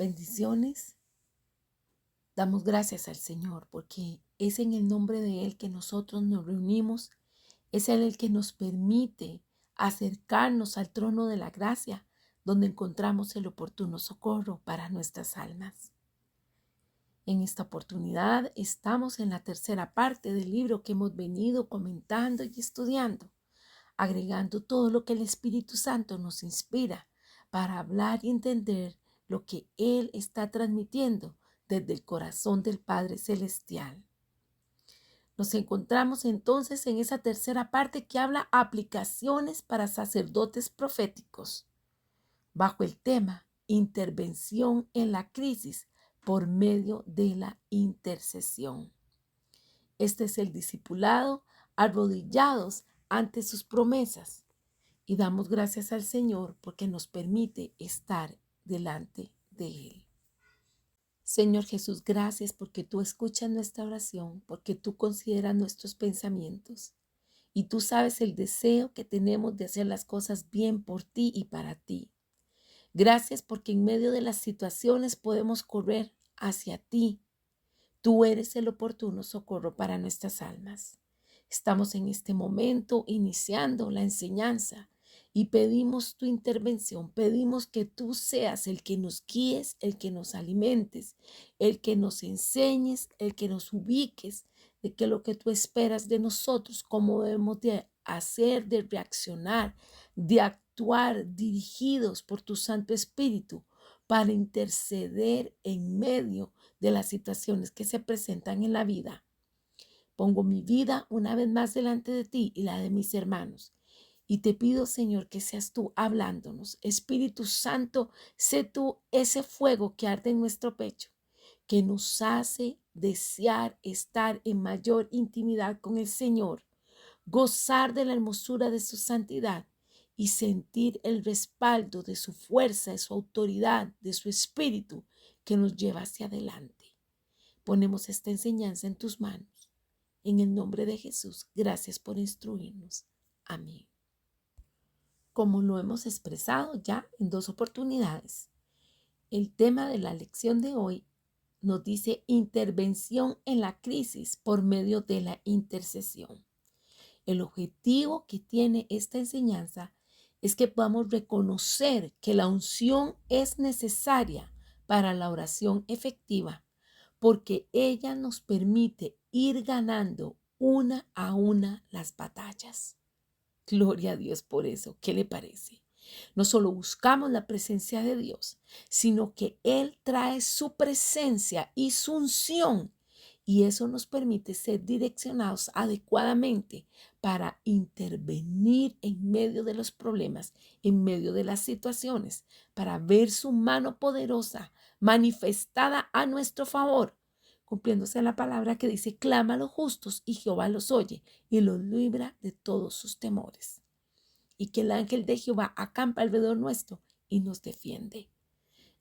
Bendiciones. Damos gracias al Señor porque es en el nombre de Él que nosotros nos reunimos. Es Él el que nos permite acercarnos al trono de la gracia, donde encontramos el oportuno socorro para nuestras almas. En esta oportunidad estamos en la tercera parte del libro que hemos venido comentando y estudiando, agregando todo lo que el Espíritu Santo nos inspira para hablar y entender lo que Él está transmitiendo desde el corazón del Padre Celestial. Nos encontramos entonces en esa tercera parte que habla aplicaciones para sacerdotes proféticos, bajo el tema intervención en la crisis por medio de la intercesión. Este es el discipulado arrodillados ante sus promesas y damos gracias al Señor porque nos permite estar delante de Él. Señor Jesús, gracias porque tú escuchas nuestra oración, porque tú consideras nuestros pensamientos y tú sabes el deseo que tenemos de hacer las cosas bien por ti y para ti. Gracias porque en medio de las situaciones podemos correr hacia ti. Tú eres el oportuno socorro para nuestras almas. Estamos en este momento iniciando la enseñanza y pedimos tu intervención. Pedimos que tú seas el que nos guíes, el que nos alimentes, el que nos enseñes, el que nos ubiques de que lo que tú esperas de nosotros, cómo debemos de hacer, de reaccionar, de actuar dirigidos por tu Santo Espíritu para interceder en medio de las situaciones que se presentan en la vida. Pongo mi vida una vez más delante de ti y la de mis hermanos. Y te pido, Señor, que seas tú hablándonos. Espíritu Santo, sé tú ese fuego que arde en nuestro pecho, que nos hace desear estar en mayor intimidad con el Señor, gozar de la hermosura de su santidad y sentir el respaldo de su fuerza, de su autoridad, de su espíritu que nos lleva hacia adelante. Ponemos esta enseñanza en tus manos. En el nombre de Jesús, gracias por instruirnos. Amén. Como lo hemos expresado ya en 2 oportunidades, el tema de la lección de hoy nos dice intervención en la crisis por medio de la intercesión. El objetivo que tiene esta enseñanza es que podamos reconocer que la unción es necesaria para la oración efectiva, porque ella nos permite ir ganando una a una las batallas. Gloria a Dios por eso. ¿Qué le parece? No solo buscamos la presencia de Dios, sino que Él trae su presencia y su unción. Y eso nos permite ser direccionados adecuadamente para intervenir en medio de los problemas, en medio de las situaciones, para ver su mano poderosa manifestada a nuestro favor, cumpliéndose la palabra que dice, clama a los justos y Jehová los oye y los libra de todos sus temores. Y que el ángel de Jehová acampa alrededor nuestro y nos defiende.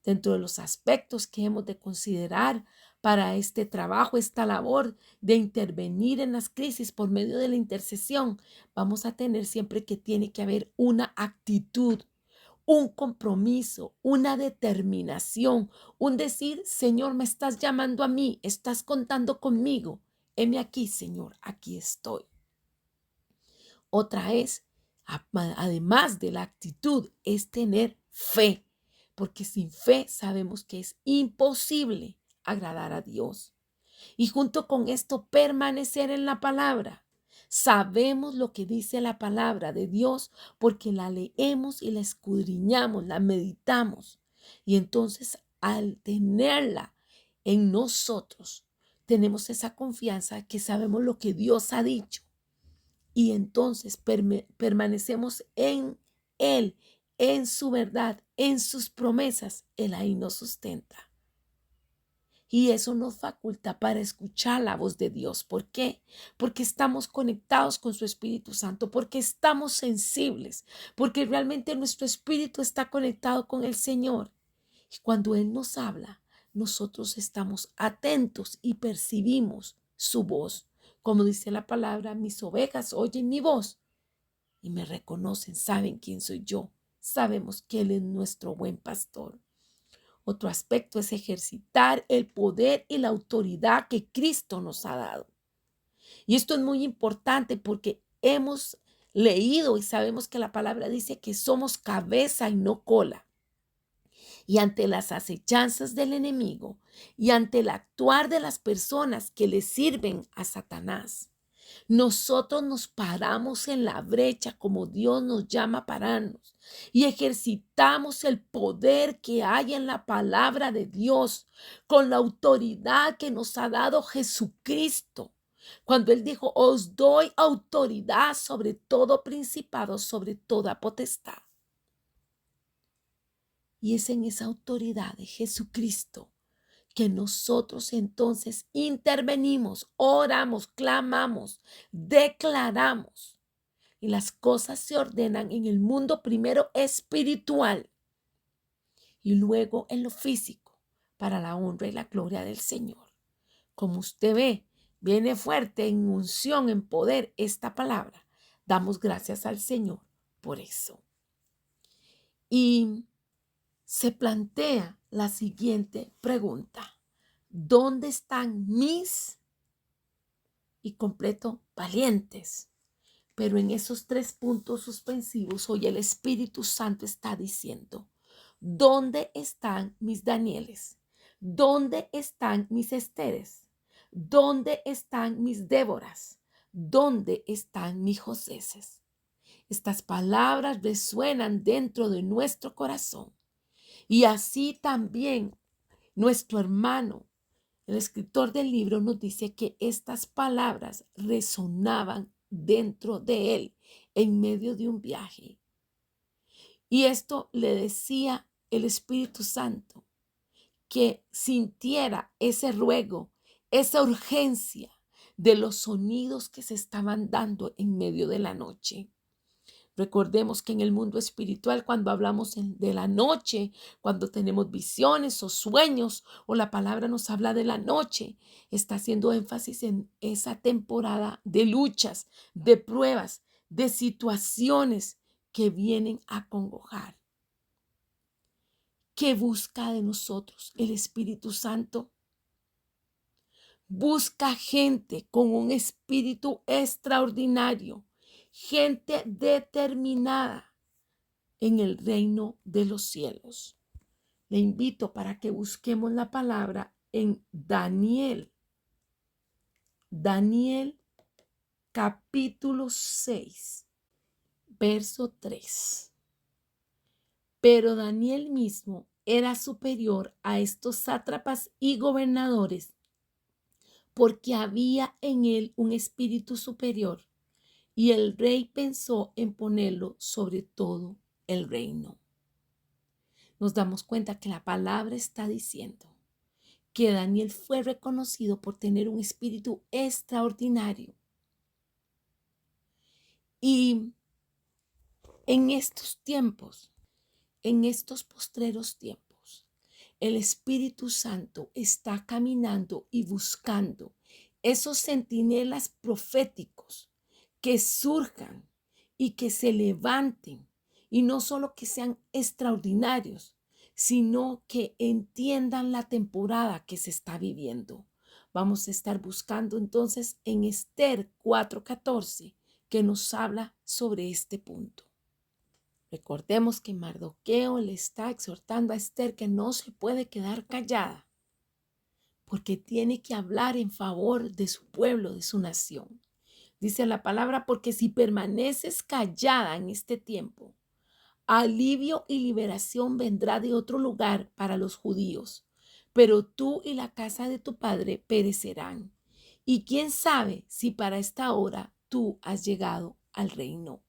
Dentro de los aspectos que hemos de considerar para este trabajo, esta labor de intervenir en las crisis por medio de la intercesión, vamos a tener siempre que tiene que haber una actitud, un compromiso, una determinación, un decir, Señor, me estás llamando a mí, estás contando conmigo. Heme aquí, Señor, aquí estoy. Otra es, además de la actitud, es tener fe, porque sin fe sabemos que es imposible agradar a Dios. Y junto con esto, permanecer en la palabra. Sabemos lo que dice la palabra de Dios porque la leemos y la escudriñamos, la meditamos. Y entonces, al tenerla en nosotros, tenemos esa confianza que sabemos lo que Dios ha dicho. Y entonces permanecemos en Él, en su verdad, en sus promesas. Él ahí nos sustenta. Y eso nos faculta para escuchar la voz de Dios. ¿Por qué? Porque estamos conectados con su Espíritu Santo, porque estamos sensibles, porque realmente nuestro espíritu está conectado con el Señor. Y cuando Él nos habla, nosotros estamos atentos y percibimos su voz. Como dice la palabra, mis ovejas oyen mi voz y me reconocen, saben quién soy yo. Sabemos que Él es nuestro buen pastor. Otro aspecto es ejercitar el poder y la autoridad que Cristo nos ha dado. Y esto es muy importante porque hemos leído y sabemos que la palabra dice que somos cabeza y no cola. Y ante las acechanzas del enemigo y ante el actuar de las personas que le sirven a Satanás, nosotros nos paramos en la brecha como Dios nos llama a pararnos y ejercitamos el poder que hay en la palabra de Dios con la autoridad que nos ha dado Jesucristo. Cuando Él dijo, os doy autoridad sobre todo principado, sobre toda potestad. Y es en esa autoridad de Jesucristo que nosotros entonces intervenimos, oramos, clamamos, declaramos. Y las cosas se ordenan en el mundo primero espiritual y luego en lo físico para la honra y la gloria del Señor. Como usted ve, viene fuerte en unción, en poder esta palabra. Damos gracias al Señor por eso. Y se plantea la siguiente pregunta. ¿Dónde están mis, y completo, valientes? Pero en esos 3 puntos suspensivos, hoy el Espíritu Santo está diciendo, ¿dónde están mis Danieles? ¿Dónde están mis Esteres? ¿Dónde están mis Déboras? ¿Dónde están mis Joseses? Estas palabras resuenan dentro de nuestro corazón. Y así también nuestro hermano, el escritor del libro, nos dice que estas palabras resonaban dentro de él en medio de un viaje. Y esto le decía el Espíritu Santo, que sintiera ese ruego, esa urgencia de los sonidos que se estaban dando en medio de la noche. Recordemos que en el mundo espiritual, cuando hablamos de la noche, cuando tenemos visiones o sueños, o la palabra nos habla de la noche, está haciendo énfasis en esa temporada de luchas, de pruebas, de situaciones que vienen a congojar. ¿Qué busca de nosotros el Espíritu Santo? Busca gente con un espíritu extraordinario, gente determinada en el reino de los cielos. Le invito para que busquemos la palabra en Daniel. Daniel capítulo 6, verso 3. Pero Daniel mismo era superior a estos sátrapas y gobernadores, porque había en él un espíritu superior, y el rey pensó en ponerlo sobre todo el reino. Nos damos cuenta que la palabra está diciendo que Daniel fue reconocido por tener un espíritu extraordinario. Y en estos tiempos, en estos postreros tiempos, el Espíritu Santo está caminando y buscando esos centinelas proféticos que surjan y que se levanten, y no solo que sean extraordinarios, sino que entiendan la temporada que se está viviendo. Vamos a estar buscando entonces en Esther 4:14, que nos habla sobre este punto. Recordemos que Mardoqueo le está exhortando a Esther que no se puede quedar callada, porque tiene que hablar en favor de su pueblo, de su nación. Dice la palabra, porque si permaneces callada en este tiempo, alivio y liberación vendrá de otro lugar para los judíos, pero tú y la casa de tu padre perecerán. Y quién sabe si para esta hora tú has llegado al reino.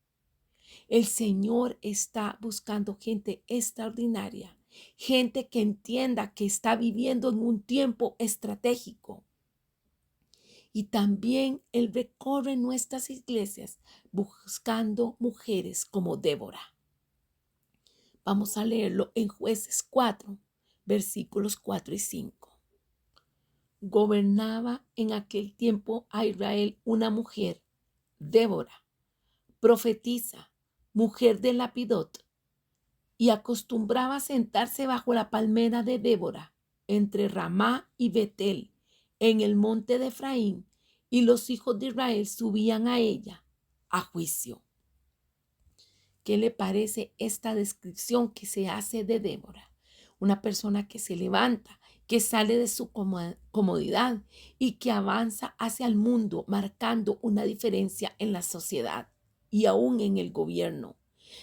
El Señor está buscando gente extraordinaria, gente que entienda que está viviendo en un tiempo estratégico. Y también Él recorre nuestras iglesias buscando mujeres como Débora. Vamos a leerlo en Jueces 4, versículos 4 y 5. Gobernaba en aquel tiempo a Israel una mujer, Débora, profetisa, mujer de Lapidot, y acostumbraba a sentarse bajo la palmera de Débora, entre Ramá y Betel, en el monte de Efraín, y los hijos de Israel subían a ella a juicio. ¿Qué le parece esta descripción que se hace de Débora? Una persona que se levanta, que sale de su comodidad y que avanza hacia el mundo, marcando una diferencia en la sociedad y aún en el gobierno.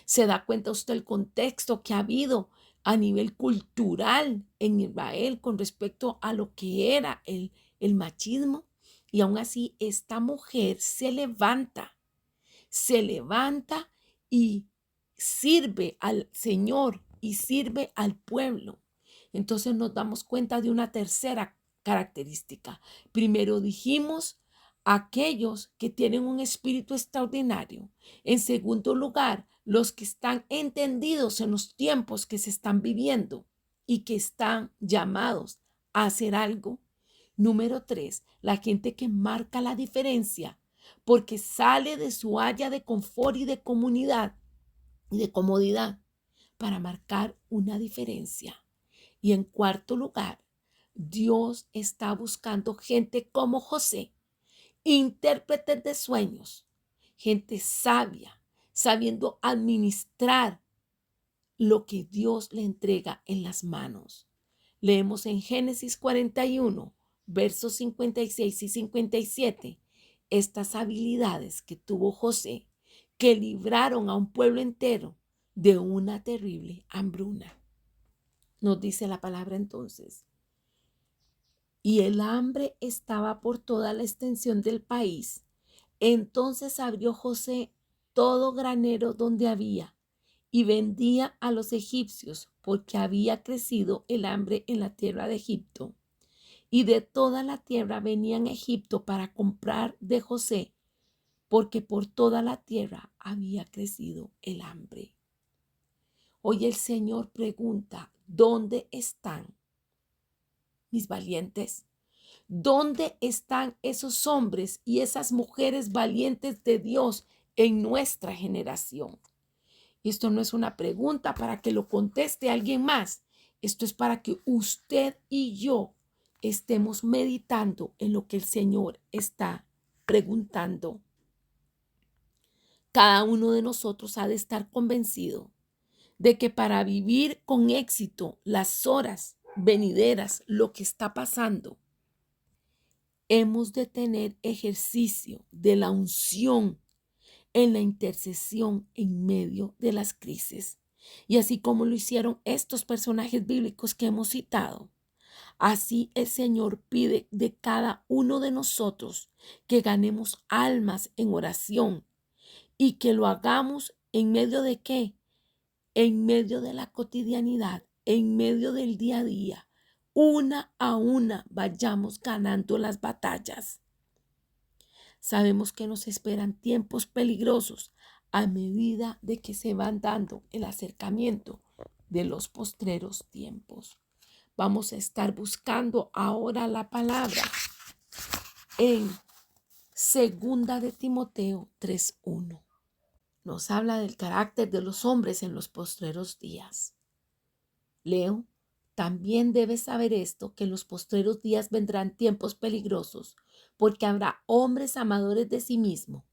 ¿Se da cuenta usted el contexto que ha habido a nivel cultural en Israel con respecto a lo que era el machismo? Y aún así, esta mujer se levanta y sirve al Señor y sirve al pueblo. Entonces nos damos cuenta de una tercera característica. Primero dijimos aquellos que tienen un espíritu extraordinario. En segundo lugar, los que están entendidos en los tiempos que se están viviendo y que están llamados a hacer algo. Número 3, la gente que marca la diferencia porque sale de su área de confort y de comunidad y de comodidad para marcar una diferencia. Y en cuarto lugar, Dios está buscando gente como José, intérpretes de sueños, gente sabia, sabiendo administrar lo que Dios le entrega en las manos. Leemos en Génesis 41, versos 56 y 57, estas habilidades que tuvo José, que libraron a un pueblo entero de una terrible hambruna. Nos dice la palabra entonces. Y el hambre estaba por toda la extensión del país. Entonces abrió José todo granero donde había y vendía a los egipcios porque había crecido el hambre en la tierra de Egipto. Y de toda la tierra venían a Egipto para comprar de José, porque por toda la tierra había crecido el hambre. Hoy el Señor pregunta, ¿dónde están mis valientes? ¿Dónde están esos hombres y esas mujeres valientes de Dios en nuestra generación? Y esto no es una pregunta para que lo conteste alguien más. Esto es para que usted y yo estemos meditando en lo que el Señor está preguntando. Cada uno de nosotros ha de estar convencido de que para vivir con éxito las horas venideras, lo que está pasando, hemos de tener ejercicio de la unción en la intercesión en medio de las crisis. Y así como lo hicieron estos personajes bíblicos que hemos citado, así el Señor pide de cada uno de nosotros que ganemos almas en oración y que lo hagamos en medio de ¿qué? En medio de la cotidianidad, en medio del día a día, una a una vayamos ganando las batallas. Sabemos que nos esperan tiempos peligrosos a medida de que se van dando el acercamiento de los postreros tiempos. Vamos a estar buscando ahora la palabra en 2 de Timoteo 3:1. Nos habla del carácter de los hombres en los postreros días. Leo, también debes saber esto, que en los postreros días vendrán tiempos peligrosos, porque habrá hombres amadores de sí mismos,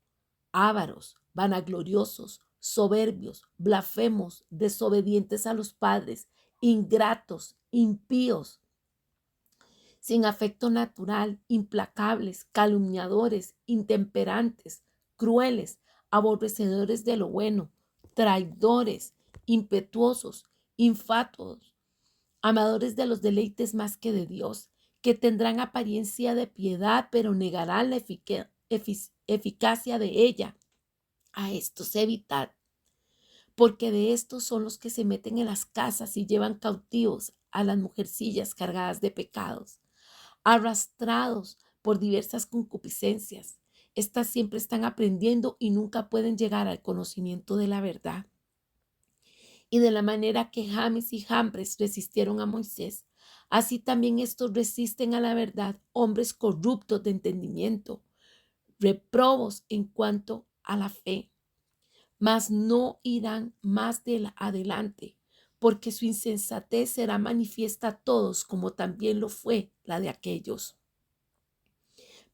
ávaros, vanagloriosos, soberbios, blasfemos, desobedientes a los padres, ingratos, impíos, sin afecto natural, implacables, calumniadores, intemperantes, crueles, aborrecedores de lo bueno, traidores, impetuosos, infatuos, amadores de los deleites más que de Dios, que tendrán apariencia de piedad, pero negarán la eficacia de ella. A estos evitad, porque de estos son los que se meten en las casas y llevan cautivos a las mujercillas cargadas de pecados, arrastrados por diversas concupiscencias. Estas siempre están aprendiendo y nunca pueden llegar al conocimiento de la verdad. Y de la manera que James y Jambres resistieron a Moisés, así también estos resisten a la verdad, hombres corruptos de entendimiento, reprobos en cuanto a la fe, mas no irán más adelante, porque su insensatez será manifiesta a todos, como también lo fue la de aquellos.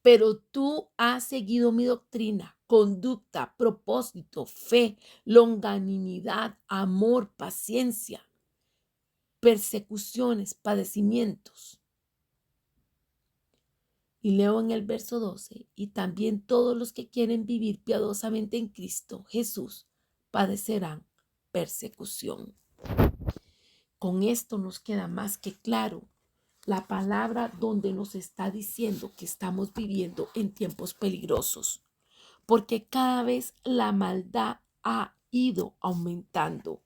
Pero tú has seguido mi doctrina, conducta, propósito, fe, longanimidad, amor, paciencia, persecuciones, padecimientos. Y leo en el verso 12, y también todos los que quieren vivir piadosamente en Cristo Jesús padecerán persecución. Con esto nos queda más que claro la palabra donde nos está diciendo que estamos viviendo en tiempos peligrosos, porque cada vez la maldad ha ido aumentando.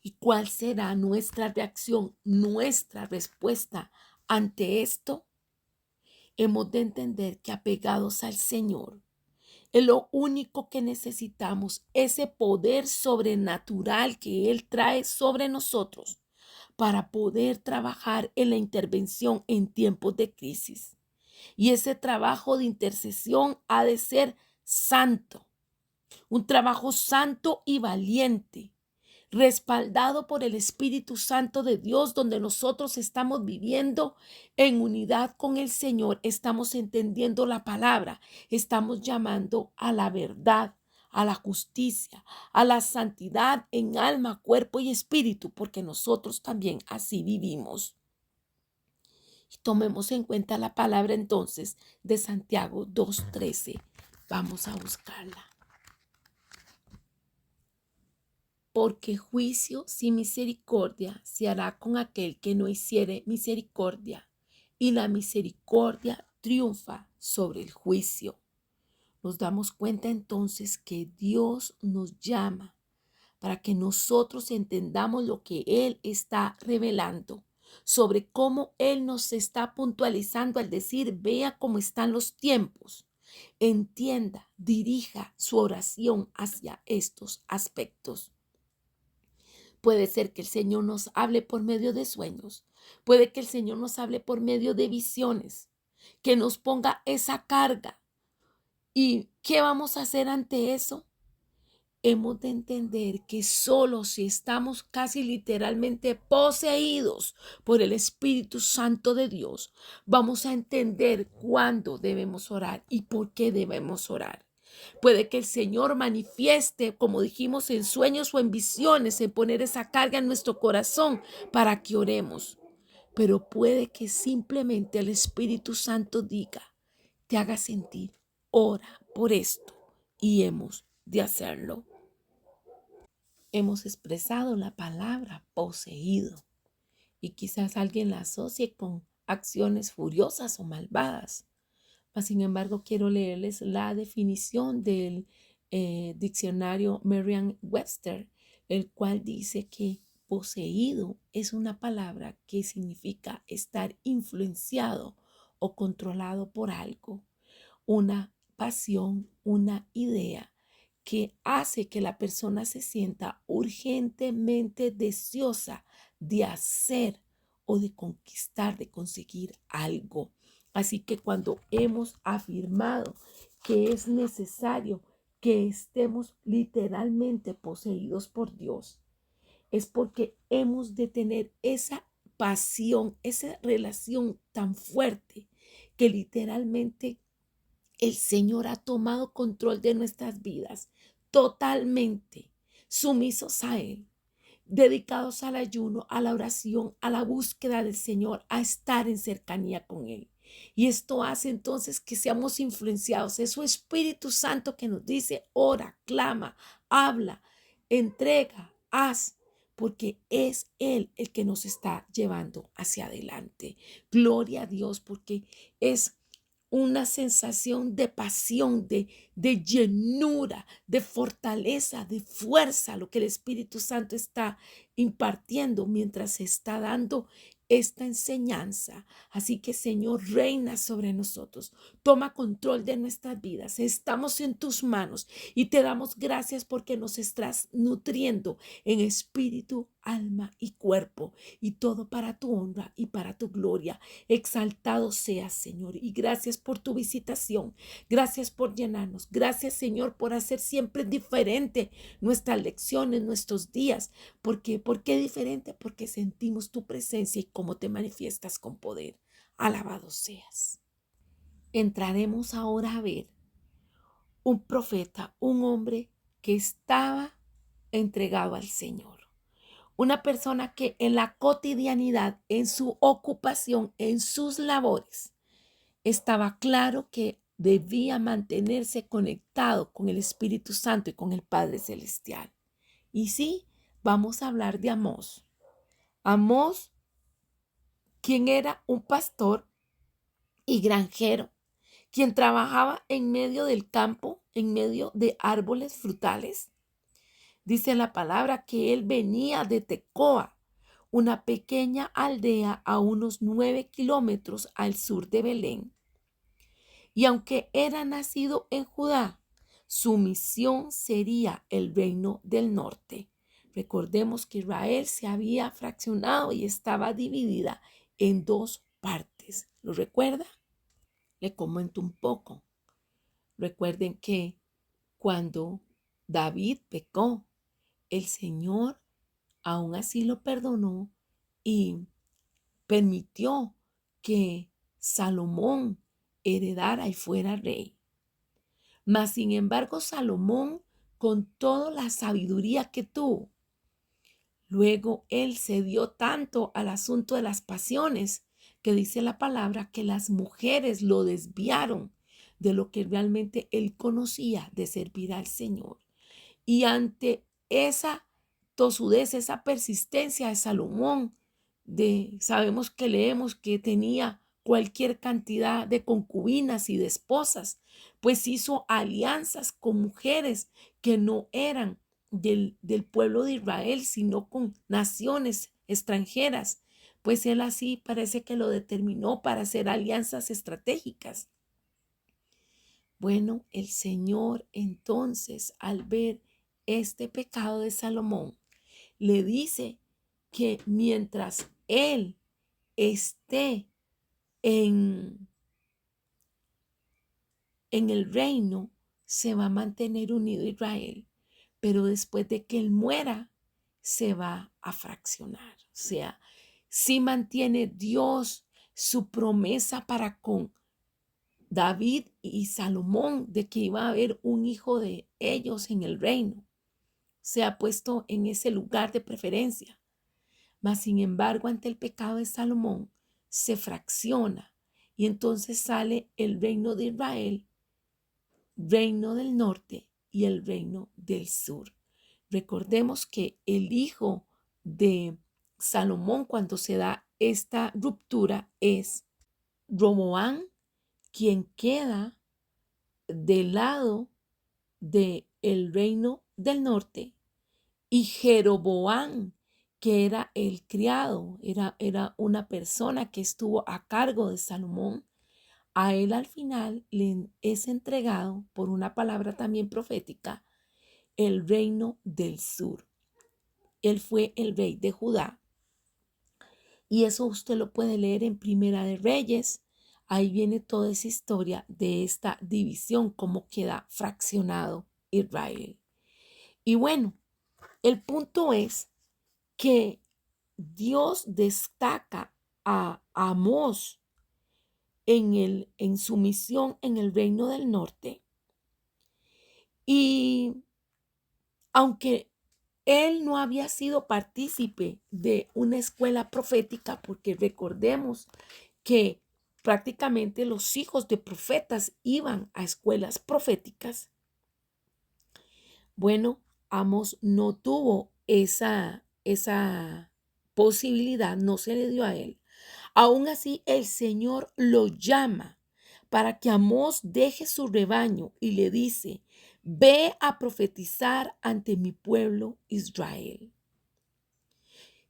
¿Y cuál será nuestra reacción, nuestra respuesta ante esto? Hemos de entender que apegados al Señor, es lo único que necesitamos, ese poder sobrenatural que Él trae sobre nosotros para poder trabajar en la intervención en tiempos de crisis. Y ese trabajo de intercesión ha de ser santo, un trabajo santo y valiente, respaldado por el Espíritu Santo de Dios, donde nosotros estamos viviendo en unidad con el Señor, estamos entendiendo la palabra, estamos llamando a la verdad, a la justicia, a la santidad en alma, cuerpo y espíritu, porque nosotros también así vivimos. Y tomemos en cuenta la palabra entonces de Santiago 2:13. Vamos a buscarla. Porque juicio sin misericordia se hará con aquel que no hiciere misericordia, y la misericordia triunfa sobre el juicio. Nos damos cuenta entonces que Dios nos llama para que nosotros entendamos lo que Él está revelando, sobre cómo Él nos está puntualizando al decir, vea cómo están los tiempos. Entienda, dirija su oración hacia estos aspectos. Puede ser que el Señor nos hable por medio de sueños. Puede que el Señor nos hable por medio de visiones, que nos ponga esa carga. ¿Y qué vamos a hacer ante eso? Hemos de entender que solo si estamos casi literalmente poseídos por el Espíritu Santo de Dios, vamos a entender cuándo debemos orar y por qué debemos orar. Puede que el Señor manifieste, como dijimos, en sueños o en visiones, en poner esa carga en nuestro corazón para que oremos. Pero puede que simplemente el Espíritu Santo diga, te haga sentir, ora por esto, y hemos de hacerlo. Hemos expresado la palabra poseído y quizás alguien la asocie con acciones furiosas o malvadas. Sin embargo, quiero leerles la definición del diccionario Merriam-Webster, el cual dice que poseído es una palabra que significa estar influenciado o controlado por algo, una pasión, una idea que hace que la persona se sienta urgentemente deseosa de hacer o de conquistar, de conseguir algo. Así que cuando hemos afirmado que es necesario que estemos literalmente poseídos por Dios, es porque hemos de tener esa pasión, esa relación tan fuerte que literalmente el Señor ha tomado control de nuestras vidas, totalmente sumisos a Él, dedicados al ayuno, a la oración, a la búsqueda del Señor, a estar en cercanía con Él. Y esto hace entonces que seamos influenciados. Es su Espíritu Santo que nos dice, ora, clama, habla, entrega, haz, porque es Él el que nos está llevando hacia adelante. Gloria a Dios, porque es una sensación de pasión, de llenura, de fortaleza, de fuerza, lo que el Espíritu Santo está impartiendo mientras se está dando esta enseñanza. Así que, Señor, reina sobre nosotros, toma control de nuestras vidas. Estamos en tus manos y te damos gracias porque nos estás nutriendo en espíritu, alma y cuerpo, y todo para tu honra y para tu gloria. Exaltado seas, Señor, y gracias por tu visitación. Gracias por llenarnos. Gracias, Señor, por hacer siempre diferente nuestras lecciones, nuestros días. ¿Por qué diferente? Porque sentimos tu presencia y cómo te manifiestas con poder. Alabado seas. Entraremos ahora a ver un profeta, un hombre que estaba entregado al Señor. Una persona que en la cotidianidad, en su ocupación, en sus labores, estaba claro que debía mantenerse conectado con el Espíritu Santo y con el Padre Celestial. Y sí, vamos a hablar de Amós. Amós, quien era un pastor y granjero, quien trabajaba en medio del campo, en medio de árboles frutales. Dice la palabra que él venía de Tecoa, una pequeña aldea a unos 9 kilómetros al sur de Belén. Y aunque era nacido en Judá, su misión sería el reino del norte. Recordemos que Israel se había fraccionado y estaba dividida en dos partes. ¿Lo recuerda? Le comento un poco. Recuerden que cuando David pecó, el Señor aún así lo perdonó y permitió que Salomón heredara y fuera rey. Mas, sin embargo, Salomón, con toda la sabiduría que tuvo, luego él se dio tanto al asunto de las pasiones que dice la palabra que las mujeres lo desviaron de lo que realmente él conocía de servir al Señor. Y ante esa tosudez, esa persistencia de Salomón, sabemos que leemos que tenía cualquier cantidad de concubinas y de esposas, pues hizo alianzas con mujeres que no eran del pueblo de Israel, sino con naciones extranjeras, pues él así parece que lo determinó para hacer alianzas estratégicas. Bueno, el Señor entonces, al ver este pecado de Salomón, le dice que mientras él esté en el reino, se va a mantener unido Israel, pero después de que él muera, se va a fraccionar. O sea, si mantiene Dios su promesa para con David y Salomón de que iba a haber un hijo de ellos en el reino, se ha puesto en ese lugar de preferencia. Mas, sin embargo, ante el pecado de Salomón, se fracciona y entonces sale el reino de Israel, reino del norte y el reino del sur. Recordemos que el hijo de Salomón, cuando se da esta ruptura, es Roboán, quien queda del lado del reino del norte, y Jeroboam, que era el criado, era una persona que estuvo a cargo de Salomón. A él al final le es entregado, por una palabra también profética, el reino del sur. Él fue el rey de Judá. Y eso usted lo puede leer en Primera de Reyes. Ahí viene toda esa historia de esta división, cómo queda fraccionado Israel. Y bueno, el punto es que Dios destaca a Amós en su misión en el reino del norte. Y aunque él no había sido partícipe de una escuela profética, porque recordemos que prácticamente los hijos de profetas iban a escuelas proféticas. Bueno, Amós no tuvo esa posibilidad, no se le dio a él. Aún así, el Señor lo llama para que Amós deje su rebaño y le dice: ve a profetizar ante mi pueblo Israel.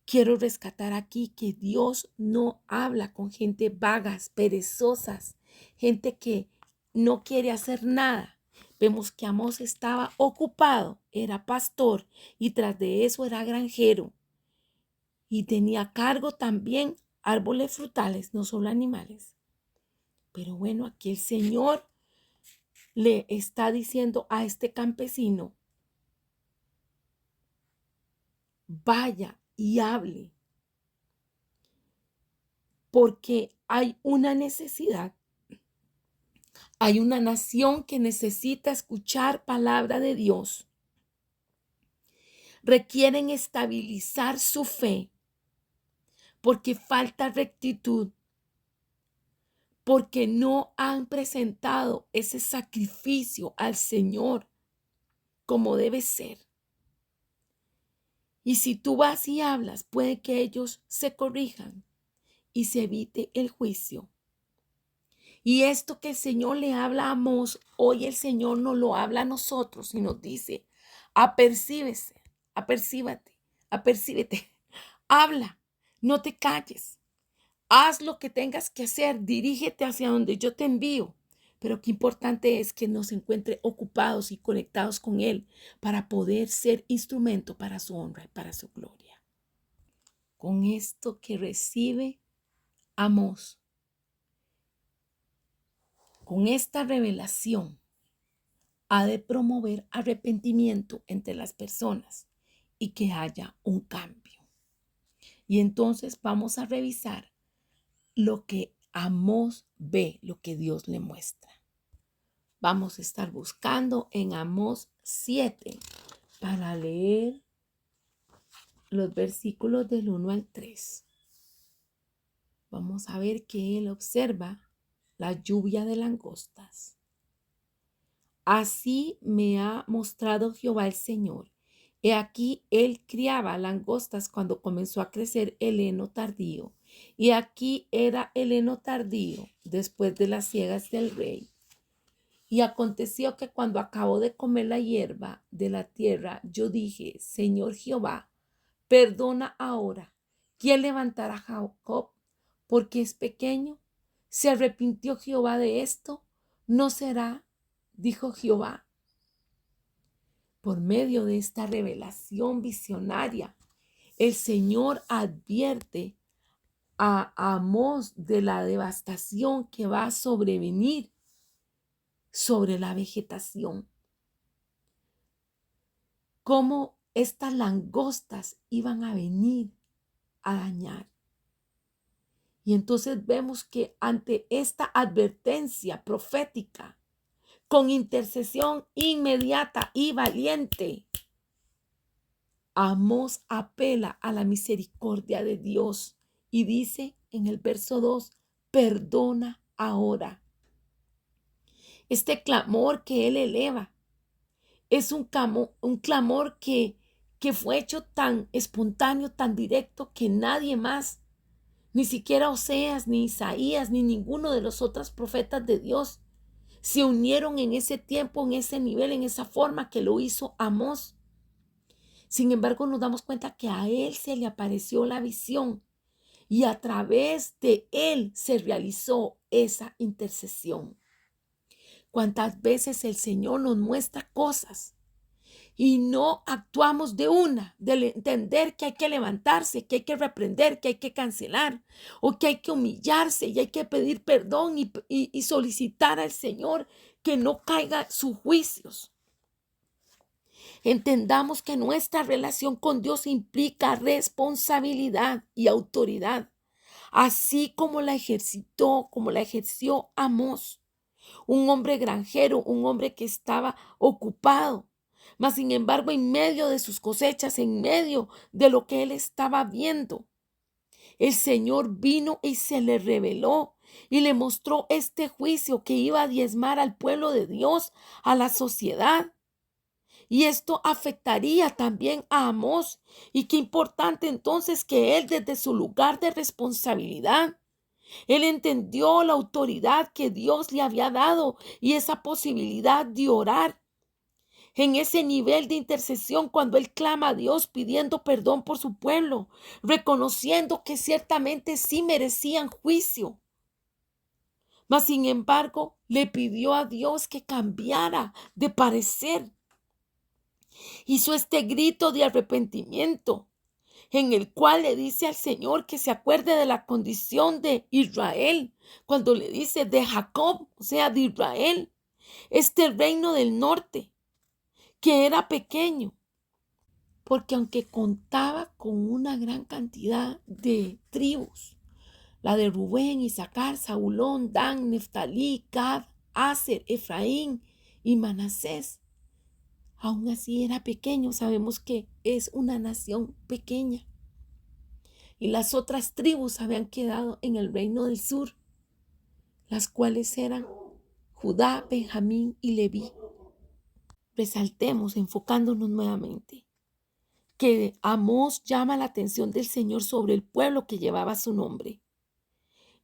Quiero rescatar aquí que Dios no habla con gente vagas, perezosas, gente que no quiere hacer nada. Vemos que Amós estaba ocupado, era pastor y tras de eso era granjero. y tenía a cargo también árboles frutales, no solo animales. Pero bueno, aquí el Señor le está diciendo a este campesino, vaya y hable, porque hay una necesidad, hay una nación que necesita escuchar palabra de Dios. Requieren estabilizar su fe porque falta rectitud, porque no han presentado ese sacrificio al Señor como debe ser. Y si tú vas y hablas, puede que ellos se corrijan y se evite el juicio. Y esto que el Señor le habla a Amós, hoy el Señor nos lo habla a nosotros y nos dice, apercíbete, habla, no te calles, haz lo que tengas que hacer, dirígete hacia donde yo te envío. Pero qué importante es que nos encuentre ocupados y conectados con Él para poder ser instrumento para su honra y para su gloria. Con esto que recibe Amós, con esta revelación, ha de promover arrepentimiento entre las personas y que haya un cambio. Y entonces vamos a revisar lo que Amós ve, lo que Dios le muestra. Vamos a estar buscando en Amós 7 para leer los versículos del 1 al 3. Vamos a ver que él observa la lluvia de langostas. Así me ha mostrado Jehová el Señor. He aquí, él criaba langostas cuando comenzó a crecer el heno tardío. Y aquí era el heno tardío después de las siegas del rey. Y aconteció que cuando acabó de comer la hierba de la tierra, yo dije, Señor Jehová, perdona ahora. ¿Quién levantará a Jacob? Porque es pequeño. ¿Se arrepintió Jehová de esto? ¿No será? Dijo Jehová. Por medio de esta revelación visionaria, el Señor advierte a Amós de la devastación que va a sobrevenir sobre la vegetación. Cómo estas langostas iban a venir a dañar. Y entonces vemos que ante esta advertencia profética, con intercesión inmediata y valiente, Amós apela a la misericordia de Dios y dice en el verso 2, perdona ahora. Este clamor que él eleva es un clamor que fue hecho tan espontáneo, tan directo, que nadie más, ni siquiera Oseas, ni Isaías, ni ninguno de los otros profetas de Dios, se unieron en ese tiempo, en ese nivel, en esa forma que lo hizo Amós. Sin embargo, nos damos cuenta que a él se le apareció la visión y a través de él se realizó esa intercesión. ¿Cuántas veces el Señor nos muestra cosas y no actuamos de entender que hay que levantarse, que hay que reprender, que hay que cancelar o que hay que humillarse y hay que pedir perdón y solicitar al Señor que no caiga sus juicios? Entendamos que nuestra relación con Dios implica responsabilidad y autoridad, así como la ejerció Amós, un hombre granjero, un hombre que estaba ocupado. Mas, sin embargo, en medio de sus cosechas, en medio de lo que él estaba viendo, el Señor vino y se le reveló y le mostró este juicio que iba a diezmar al pueblo de Dios, a la sociedad. Y esto afectaría también a Amós. Y qué importante entonces que él, desde su lugar de responsabilidad, él entendió la autoridad que Dios le había dado y esa posibilidad de orar en ese nivel de intercesión cuando él clama a Dios pidiendo perdón por su pueblo, reconociendo que ciertamente sí merecían juicio. Mas, sin embargo, le pidió a Dios que cambiara de parecer. Hizo este grito de arrepentimiento. en el cual le dice al Señor que se acuerde de la condición de Israel, cuando le dice de Jacob, o sea, de Israel, este reino del norte, que era pequeño, porque aunque contaba con una gran cantidad de tribus, la de Rubén, Isaacar, Zabulón, Dan, Neftalí, Gad, Aser, Efraín y Manasés, aún así era pequeño. Sabemos que es una nación pequeña. Y las otras tribus habían quedado en el reino del sur, las cuales eran Judá, Benjamín y Leví. Resaltemos, enfocándonos nuevamente, que Amós llama la atención del Señor sobre el pueblo que llevaba su nombre.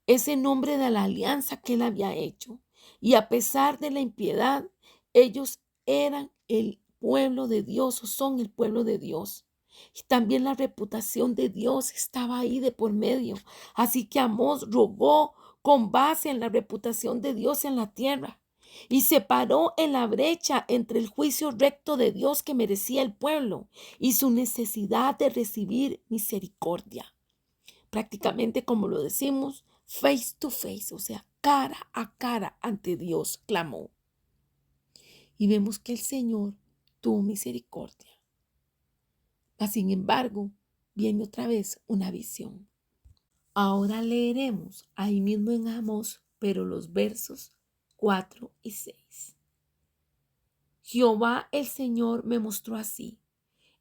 Ese nombre de la alianza que él había hecho. Y a pesar de la impiedad, ellos eran el pueblo de Dios o son el pueblo de Dios. Y también la reputación de Dios estaba ahí de por medio. Así que Amós rogó con base en la reputación de Dios en la tierra y se paró en la brecha entre el juicio recto de Dios que merecía el pueblo y su necesidad de recibir misericordia. Prácticamente, como lo decimos, face to face, o sea, cara a cara ante Dios, clamó. Y vemos que el Señor tuvo misericordia. Mas, sin embargo, viene otra vez una visión. Ahora leeremos ahí mismo en Amós, pero los versos 4 y 6. Jehová el Señor me mostró así.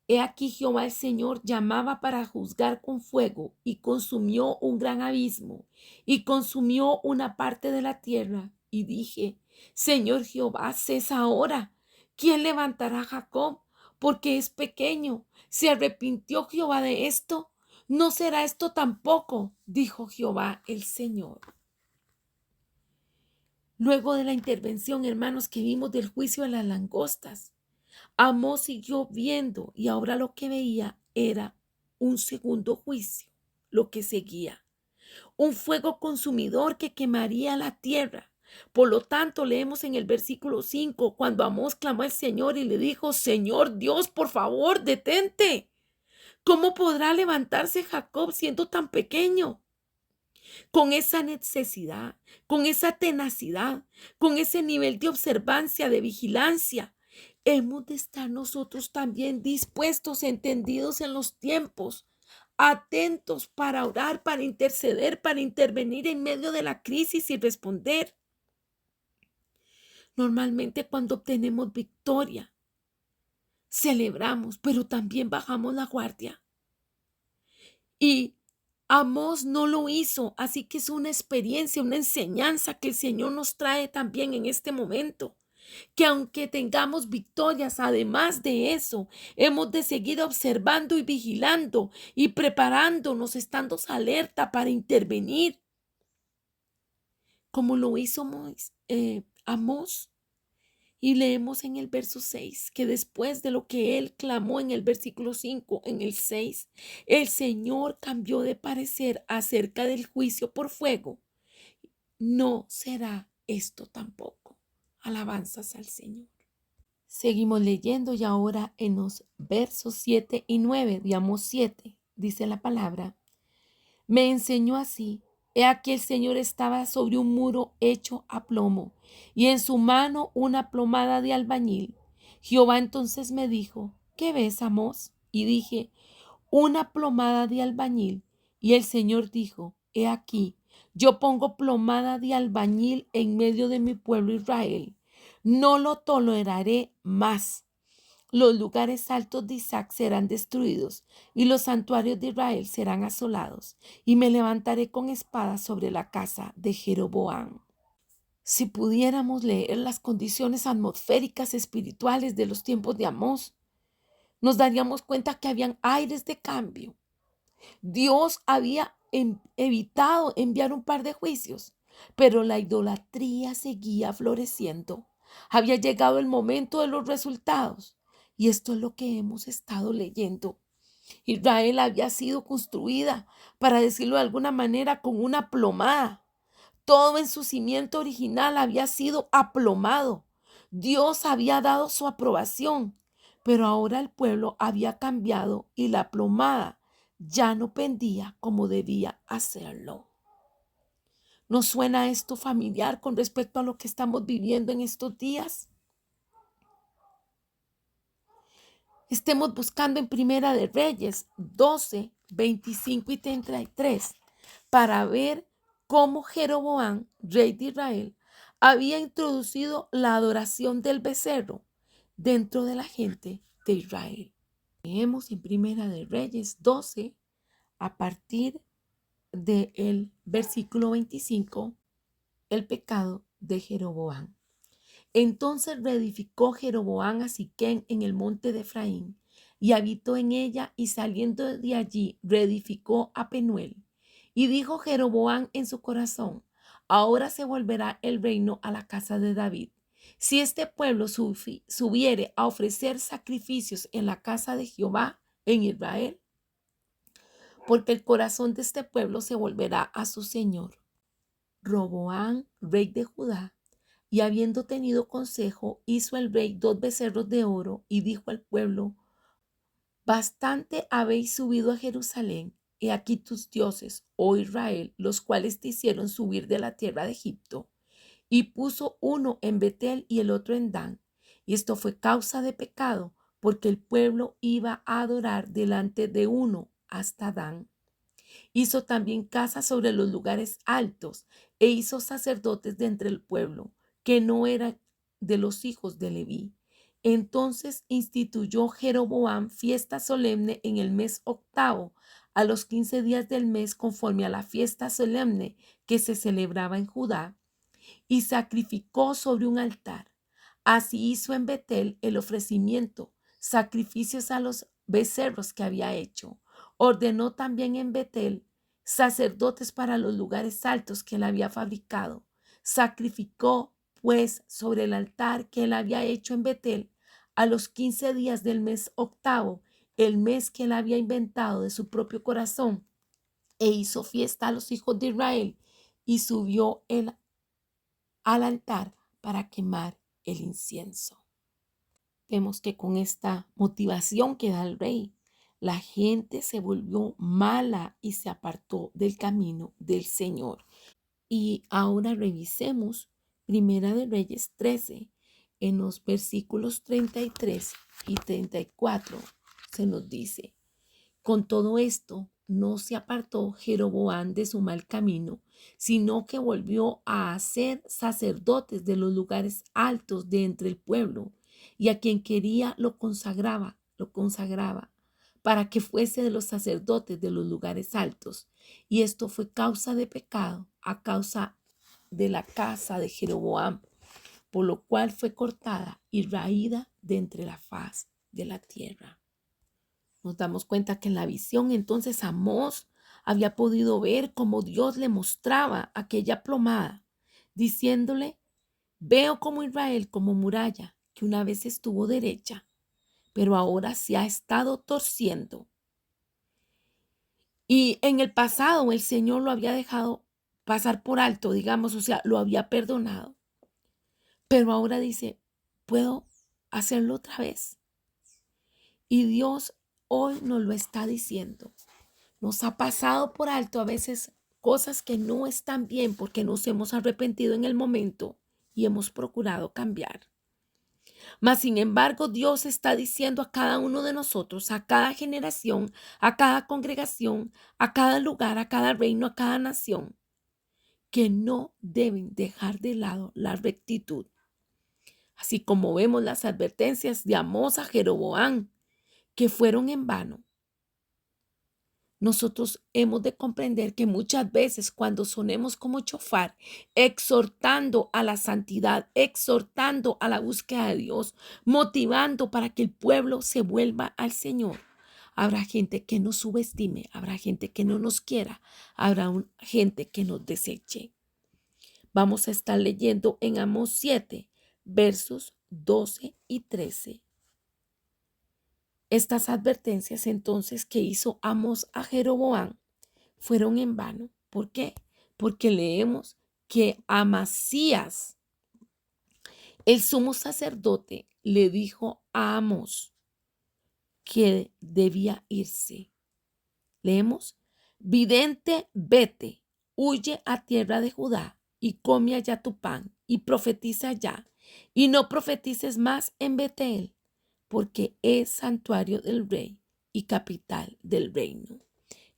He aquí Jehová el Señor llamaba para juzgar con fuego y consumió un gran abismo y consumió una parte de la tierra. Y dije, Señor Jehová, cesa ahora. ¿Quién levantará a Jacob? Porque es pequeño. ¿Se arrepintió Jehová de esto? No será esto tampoco, dijo Jehová el Señor. Luego de la intervención, hermanos, que vimos del juicio de las langostas, Amós siguió viendo y ahora lo que veía era un segundo juicio, lo que seguía. Un fuego consumidor que quemaría la tierra. Por lo tanto, leemos en el versículo 5, cuando Amós clamó al Señor y le dijo, Señor Dios, por favor, detente. ¿Cómo podrá levantarse Jacob siendo tan pequeño? Con esa necesidad, con esa tenacidad, con ese nivel de observancia, de vigilancia, hemos de estar nosotros también dispuestos, entendidos en los tiempos, atentos para orar, para interceder, para intervenir en medio de la crisis y responder. Normalmente cuando obtenemos victoria, celebramos, pero también bajamos la guardia. Y Amós no lo hizo, así que es una experiencia, una enseñanza que el Señor nos trae también en este momento. Que aunque tengamos victorias, además de eso, hemos de seguir observando y vigilando y preparándonos, estando alerta para intervenir, como lo hizo Amós. Y leemos en el verso 6 que después de lo que él clamó en el versículo 5, en el 6, el Señor cambió de parecer acerca del juicio por fuego. No será esto tampoco. Alabanzas al Señor. Seguimos leyendo y ahora en los versos 7 y 9, digamos 7, dice la palabra. Me enseñó así. He aquí el Señor estaba sobre un muro hecho a plomo y en su mano una plomada de albañil. Jehová entonces me dijo, ¿qué ves, Amós? Y dije, una plomada de albañil. Y el Señor dijo, he aquí, yo pongo plomada de albañil en medio de mi pueblo Israel. No lo toleraré más. Los lugares altos de Isaac serán destruidos y los santuarios de Israel serán asolados, y me levantaré con espada sobre la casa de Jeroboam. Si pudiéramos leer las condiciones atmosféricas espirituales de los tiempos de Amós, nos daríamos cuenta que habían aires de cambio. Dios había evitado enviar un par de juicios, pero la idolatría seguía floreciendo. Había llegado el momento de los resultados. Y esto es lo que hemos estado leyendo. Israel había sido construida, para decirlo de alguna manera, con una plomada. Todo en su cimiento original había sido aplomado. Dios había dado su aprobación, pero ahora el pueblo había cambiado y la plomada ya no pendía como debía hacerlo. ¿Nos suena esto familiar con respecto a lo que estamos viviendo en estos días? Estemos buscando en Primera de Reyes 12, 25 y 33 para ver cómo Jeroboam, rey de Israel, había introducido la adoración del becerro dentro de la gente de Israel. Leemos en Primera de Reyes 12 a partir del versículo 25, el pecado de Jeroboam. Entonces reedificó Jeroboam a Siquem en el monte de Efraín, y habitó en ella, y saliendo de allí reedificó a Penuel. Y dijo Jeroboam en su corazón: ahora se volverá el reino a la casa de David. Si este pueblo subiere a ofrecer sacrificios en la casa de Jehová en Israel, porque el corazón de este pueblo se volverá a su señor. Roboam, rey de Judá, y habiendo tenido consejo, hizo el rey 2 becerros de oro, y dijo al pueblo: bastante habéis subido a Jerusalén. He aquí tus dioses, oh Israel, los cuales te hicieron subir de la tierra de Egipto. Y puso uno en Betel y el otro en Dan. Y esto fue causa de pecado, porque el pueblo iba a adorar delante de uno hasta Dan. Hizo también casas sobre los lugares altos, e hizo sacerdotes de entre el pueblo, que no eran de los hijos de Leví. Entonces instituyó Jeroboam fiesta solemne en el mes octavo, a los 15 días del mes, conforme a la fiesta solemne que se celebraba en Judá, y sacrificó sobre un altar. Así hizo en Betel el ofrecimiento, sacrificios a los becerros que había hecho. Ordenó también en Betel sacerdotes para los lugares altos que él había fabricado. Sacrificó, pues, sobre el altar que él había hecho en Betel, a los 15 días del mes octavo, el mes que él había inventado de su propio corazón, e hizo fiesta a los hijos de Israel, y subió él al altar para quemar el incienso. Vemos que con esta motivación que da el rey, la gente se volvió mala y se apartó del camino del Señor. Y ahora revisemos Primera de Reyes 13, en los versículos 33 y 34. Se nos dice: con todo esto, no se apartó Jeroboam de su mal camino, sino que volvió a hacer sacerdotes de los lugares altos de entre el pueblo, y a quien quería lo consagraba, para que fuese de los sacerdotes de los lugares altos. Y esto fue causa de pecado, a causa de la casa de Jeroboam, por lo cual fue cortada y raída de entre la faz de la tierra. Nos damos cuenta que en la visión entonces Amós había podido ver cómo Dios le mostraba aquella plomada, diciéndole: veo como Israel, como muralla, que una vez estuvo derecha, pero ahora se ha estado torciendo. Y en el pasado el Señor lo había dejado pasar por alto, digamos, o sea, lo había perdonado. Pero ahora dice: puedo hacerlo otra vez. Y Dios hoy nos lo está diciendo. Nos ha pasado por alto a veces cosas que no están bien porque nos hemos arrepentido en el momento y hemos procurado cambiar. Mas, sin embargo, Dios está diciendo a cada uno de nosotros, a cada generación, a cada congregación, a cada lugar, a cada reino, a cada nación, que no deben dejar de lado la rectitud. Así como vemos las advertencias de Amós a Jeroboam, que fueron en vano. Nosotros hemos de comprender que muchas veces cuando sonemos como chofar, exhortando a la santidad, exhortando a la búsqueda de Dios, motivando para que el pueblo se vuelva al Señor, habrá gente que nos subestime, habrá gente que no nos quiera, habrá gente que nos deseche. Vamos a estar leyendo en Amós 7, versos 12 y 13. Estas advertencias entonces que hizo Amós a Jeroboam fueron en vano. ¿Por qué? Porque leemos que Amasías, el sumo sacerdote, le dijo a Amós que debía irse. Leemos: vidente, vete, huye a tierra de Judá y come allá tu pan y profetiza allá, y no profetices más en Betel, porque es santuario del rey y capital del reino.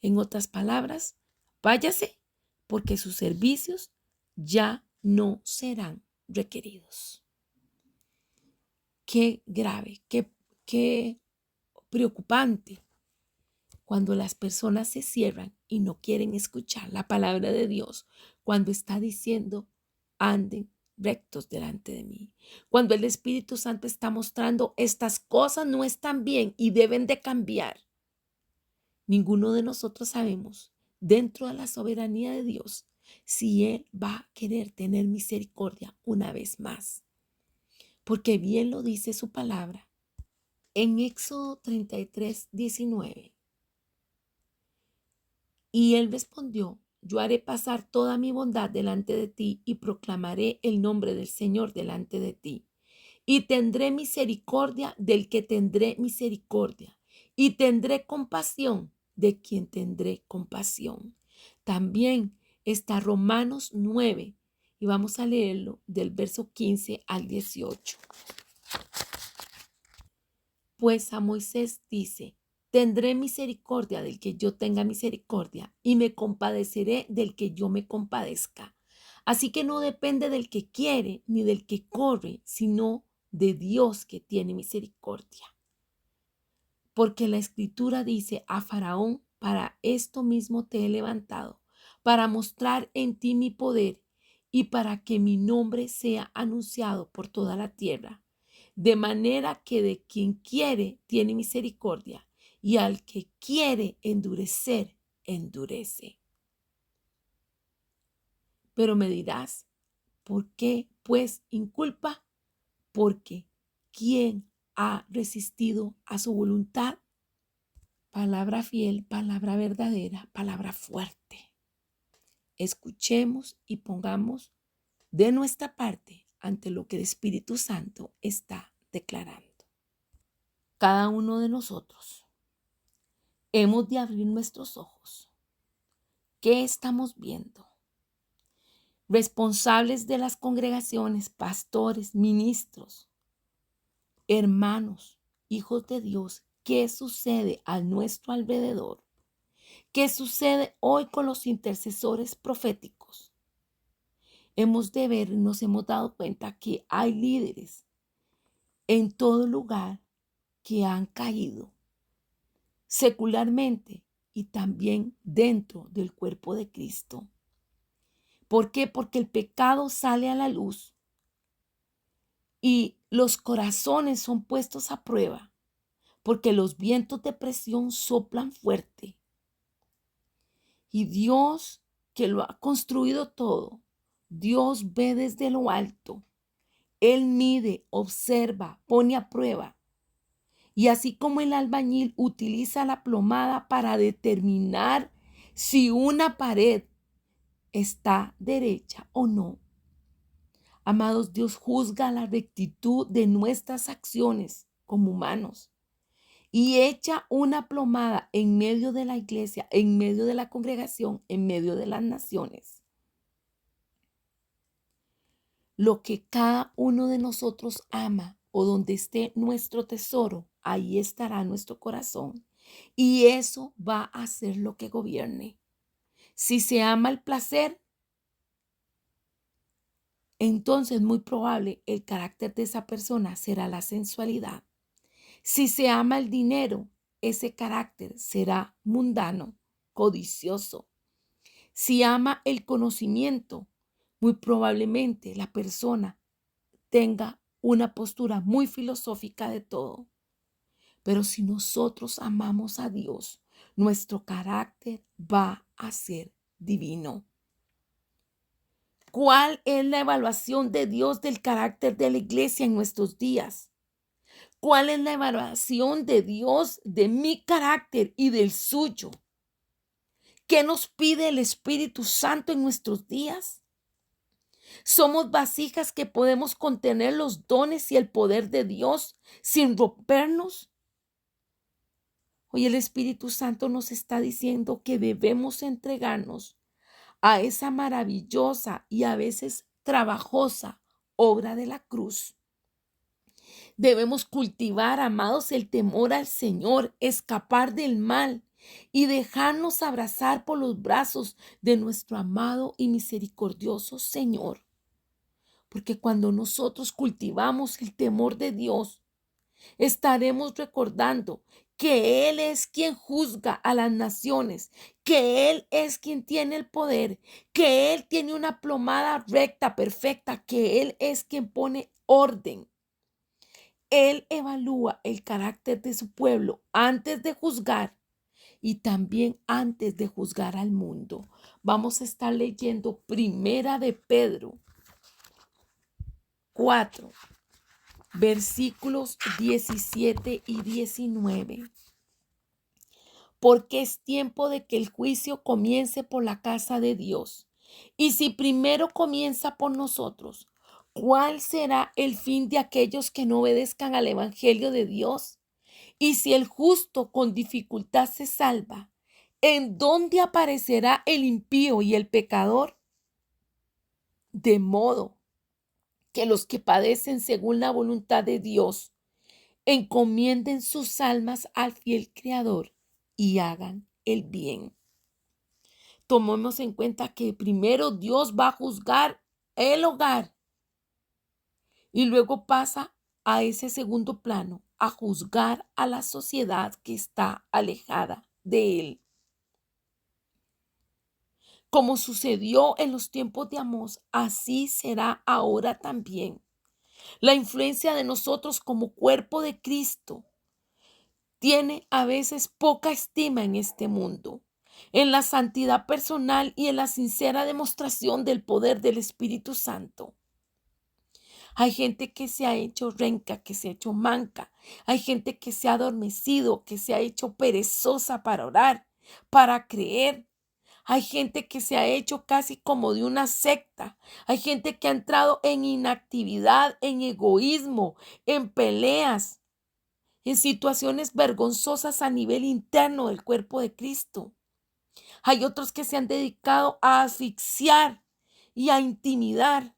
En otras palabras, váyase, porque sus servicios ya no serán requeridos. Qué grave, qué preocupante cuando las personas se cierran y no quieren escuchar la palabra de Dios, cuando está diciendo: anden rectos delante de mí. Cuando el Espíritu Santo está mostrando: estas cosas no están bien y deben de cambiar. Ninguno de nosotros sabemos, dentro de la soberanía de Dios, si Él va a querer tener misericordia una vez más. Porque bien lo dice su palabra en Éxodo 33, 19. Y él respondió: yo haré pasar toda mi bondad delante de ti y proclamaré el nombre del Señor delante de ti. Y tendré misericordia del que tendré misericordia, y tendré compasión de quien tendré compasión. También está Romanos 9, y vamos a leerlo del verso 15 al 18. Pues a Moisés dice: tendré misericordia del que yo tenga misericordia, y me compadeceré del que yo me compadezca. Así que no depende del que quiere ni del que corre, sino de Dios que tiene misericordia. Porque la Escritura dice a Faraón: para esto mismo te he levantado, para mostrar en ti mi poder y para que mi nombre sea anunciado por toda la tierra. De manera que de quien quiere tiene misericordia, y al que quiere endurecer, endurece. Pero me dirás: ¿por qué pues inculpa? Porque ¿quién ha resistido a su voluntad? Palabra fiel, palabra verdadera, palabra fuerte. Escuchemos y pongamos de nuestra parte ante lo que el Espíritu Santo está declarando. Cada uno de nosotros hemos de abrir nuestros ojos. ¿Qué estamos viendo? Responsables de las congregaciones, pastores, ministros, hermanos, hijos de Dios, ¿qué sucede a nuestro alrededor? ¿Qué sucede hoy con los intercesores proféticos? Hemos de ver, nos hemos dado cuenta que hay líderes en todo lugar que han caído secularmente y también dentro del cuerpo de Cristo. ¿Por qué? Porque el pecado sale a la luz y los corazones son puestos a prueba, porque los vientos de presión soplan fuerte. Y Dios, que lo ha construido todo, Dios ve desde lo alto. Él mide, observa, pone a prueba. Y así como el albañil utiliza la plomada para determinar si una pared está derecha o no, amados, Dios juzga la rectitud de nuestras acciones como humanos y echa una plomada en medio de la iglesia, en medio de la congregación, en medio de las naciones. Lo que cada uno de nosotros ama o donde esté nuestro tesoro, ahí estará nuestro corazón. Y eso va a ser lo que gobierne. Si se ama el placer, entonces muy probable el carácter de esa persona será la sensualidad. Si se ama el dinero, ese carácter será mundano, codicioso. Si ama el conocimiento, muy probablemente la persona tenga una postura muy filosófica de todo. Pero si nosotros amamos a Dios, nuestro carácter va a ser divino. ¿Cuál es la evaluación de Dios del carácter de la iglesia en nuestros días? ¿Cuál es la evaluación de Dios de mi carácter y del suyo? ¿Qué nos pide el Espíritu Santo en nuestros días? Somos vasijas que podemos contener los dones y el poder de Dios sin rompernos. Hoy el Espíritu Santo nos está diciendo que debemos entregarnos a esa maravillosa y a veces trabajosa obra de la cruz. Debemos cultivar, amados, el temor al Señor, escapar del mal y dejarnos abrazar por los brazos de nuestro amado y misericordioso Señor. Porque cuando nosotros cultivamos el temor de Dios, estaremos recordando que Él es quien juzga a las naciones, que Él es quien tiene el poder, que Él tiene una plomada recta, perfecta, que Él es quien pone orden. Él evalúa el carácter de su pueblo antes de juzgar y también antes de juzgar al mundo. Vamos a estar leyendo Primera de Pedro 4, versículos 17 y 19. Porque es tiempo de que el juicio comience por la casa de Dios. Y si primero comienza por nosotros, ¿cuál será el fin de aquellos que no obedezcan al Evangelio de Dios? Y si el justo con dificultad se salva, ¿en dónde aparecerá el impío y el pecador? De modo que los que padecen según la voluntad de Dios encomienden sus almas al fiel Creador y hagan el bien. Tomemos en cuenta que primero Dios va a juzgar el hogar y luego pasa a ese segundo plano, a juzgar a la sociedad que está alejada de Él. Como sucedió en los tiempos de Amós, así será ahora también. La influencia de nosotros como cuerpo de Cristo tiene a veces poca estima en este mundo, en la santidad personal y en la sincera demostración del poder del Espíritu Santo. Hay gente que se ha hecho renca, que se ha hecho manca. Hay gente que se ha adormecido, que se ha hecho perezosa para orar, para creer. Hay gente que se ha hecho casi como de una secta. Hay gente que ha entrado en inactividad, en egoísmo, en peleas, en situaciones vergonzosas a nivel interno del cuerpo de Cristo. Hay otros que se han dedicado a asfixiar y a intimidar,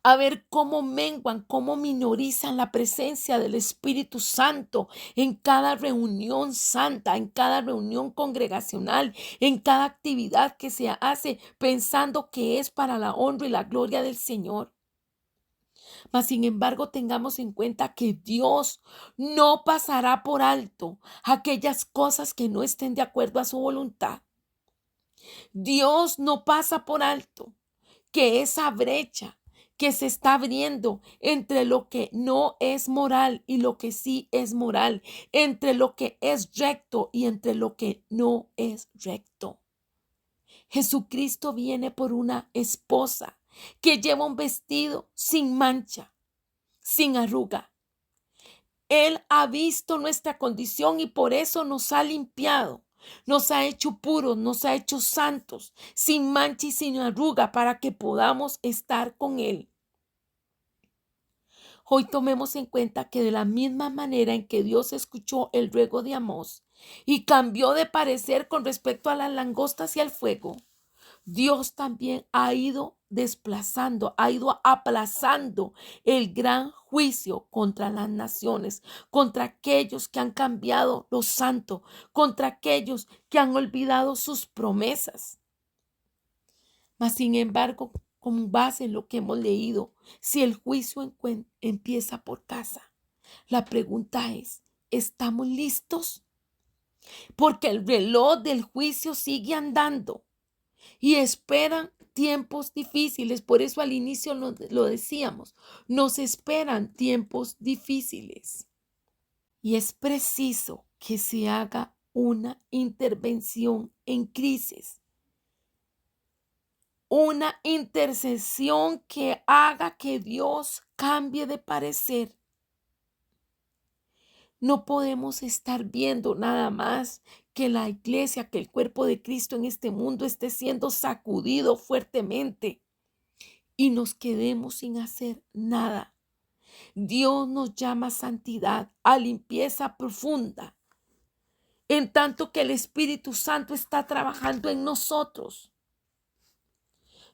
a ver cómo menguan, cómo minorizan la presencia del Espíritu Santo en cada reunión santa, en cada reunión congregacional, en cada actividad que se hace pensando que es para la honra y la gloria del Señor. Mas, sin embargo, tengamos en cuenta que Dios no pasará por alto aquellas cosas que no estén de acuerdo a su voluntad. Dios no pasa por alto que esa brecha que se está abriendo entre lo que no es moral y lo que sí es moral, entre lo que es recto y entre lo que no es recto. Jesucristo viene por una esposa que lleva un vestido sin mancha, sin arruga. Él ha visto nuestra condición y por eso nos ha limpiado, nos ha hecho puros, nos ha hecho santos, sin mancha y sin arruga, para que podamos estar con Él. Hoy tomemos en cuenta que de la misma manera en que Dios escuchó el ruego de Amós y cambió de parecer con respecto a las langostas y al fuego, Dios también ha ido desplazando, ha ido aplazando el gran juicio contra las naciones, contra aquellos que han cambiado lo santo, contra aquellos que han olvidado sus promesas. Mas, sin embargo, con base en lo que hemos leído, si el juicio empieza por casa, la pregunta es, ¿estamos listos? Porque el reloj del juicio sigue andando y esperan tiempos difíciles. Por eso al inicio lo decíamos, nos esperan tiempos difíciles. Y es preciso que se haga una intervención en crisis, una intercesión que haga que Dios cambie de parecer. No podemos estar viendo nada más que la iglesia, que el cuerpo de Cristo en este mundo esté siendo sacudido fuertemente y nos quedemos sin hacer nada. Dios nos llama a santidad, a limpieza profunda. en tanto que el Espíritu Santo está trabajando en nosotros.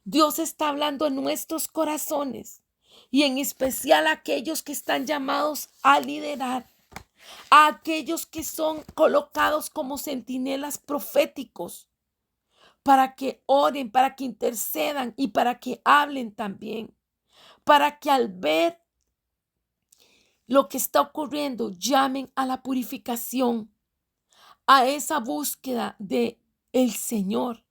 Dios está hablando en nuestros corazones y en especial a aquellos que están llamados a liderar, a aquellos que son colocados como centinelas proféticos para que oren, para que intercedan y para que hablen también, para que al ver lo que está ocurriendo llamen a la purificación, a esa búsqueda de el Señor,